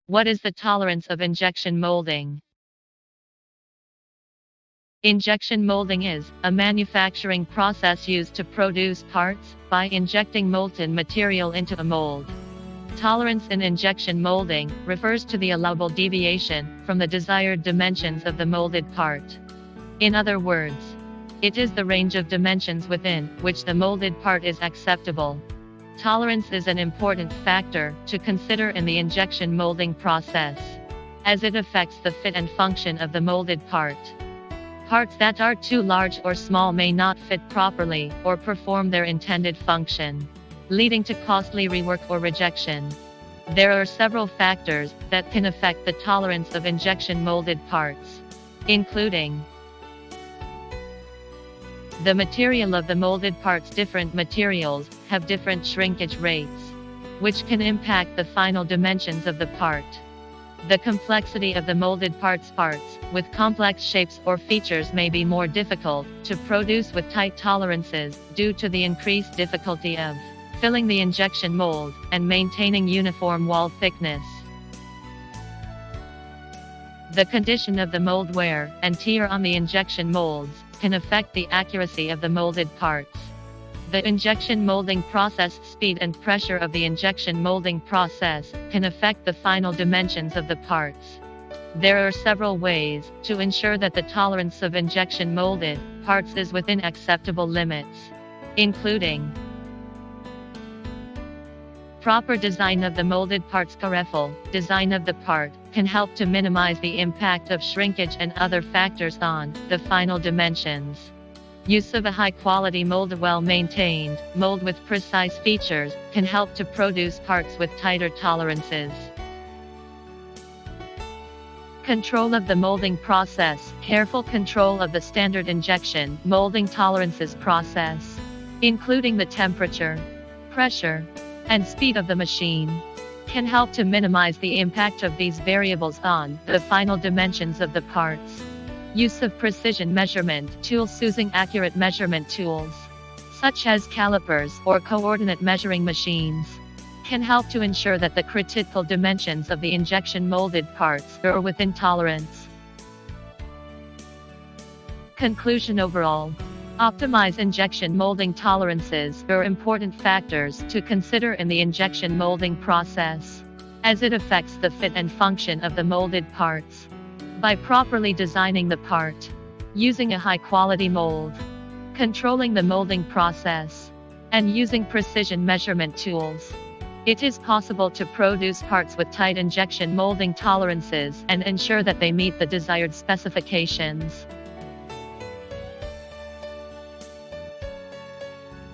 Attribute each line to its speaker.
Speaker 1: What is the tolerance of injection molding? Injection molding is a manufacturing process used to produce parts by injecting molten material into a mold. Tolerance in injection molding refers to the allowable deviation from the desired dimensions of the molded part. In other words, it is the range of dimensions within which the molded part is acceptable. Tolerance is an important factor to consider in the injection molding process, as it affects the fit and function of the molded part. Parts that are too large or small may not fit properly or perform their intended function, leading to costly rework or rejection. There are several factors that can affect the tolerance of injection molded parts, including the material of the molded parts. Different materials have different shrinkage rates, which can impact the final dimensions of the part. The complexity of the molded parts with complex shapes or features may be more difficult to produce with tight tolerances due to the increased difficulty of filling the injection mold and maintaining uniform wall thickness. The condition of the mold wear and tear on the injection molds can affect the accuracy of the molded parts. The injection molding process speed and pressure of the injection molding process can affect the final dimensions of the parts. There are several ways to ensure that the tolerance of injection molded parts is within acceptable limits, including proper design of the molded parts. Careful design of the part can help to minimize the impact of shrinkage and other factors on the final dimensions. Use of a high-quality mold. A well-maintained mold with precise features can help to produce parts with tighter tolerances. Control of the molding process. Careful control of the standard injection molding tolerances process, including the temperature, pressure, and speed of the machine, can help to minimize the impact of these variables on the final dimensions of the parts. Use of precision measurement tools. Using accurate measurement tools, such as calipers or coordinate measuring machines, can help to ensure that the critical dimensions of the injection molded parts are within tolerance. Conclusion. Overall, optimize injection molding tolerances are important factors to consider in the injection molding process, as it affects the fit and function of the molded parts. By properly designing the part, using a high-quality mold, controlling the molding process, and using precision measurement tools, it is possible to produce parts with tight injection molding tolerances and ensure that they meet the desired specifications.